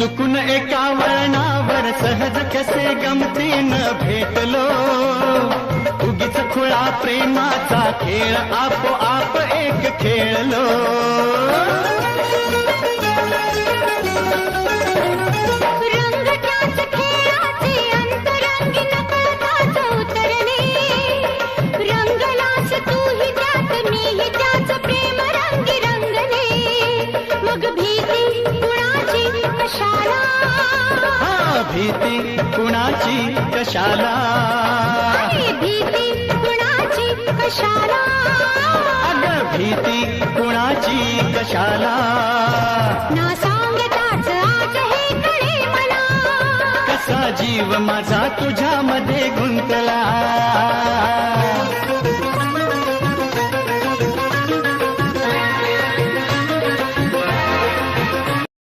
चुकून एका वळणावर सहज कसे गमतीनं भेटलो, उगीच खुळा प्रेमाचा खेळ आपोआप एक खेळलो. भीती कुणाची कशाला, भीती कुणाची कशाला, अगं भीती कुणाची कशाला. ना सांगताच आज हे कळे मला, कसा जीव माझा तुझ्यामध्ये गुंतला.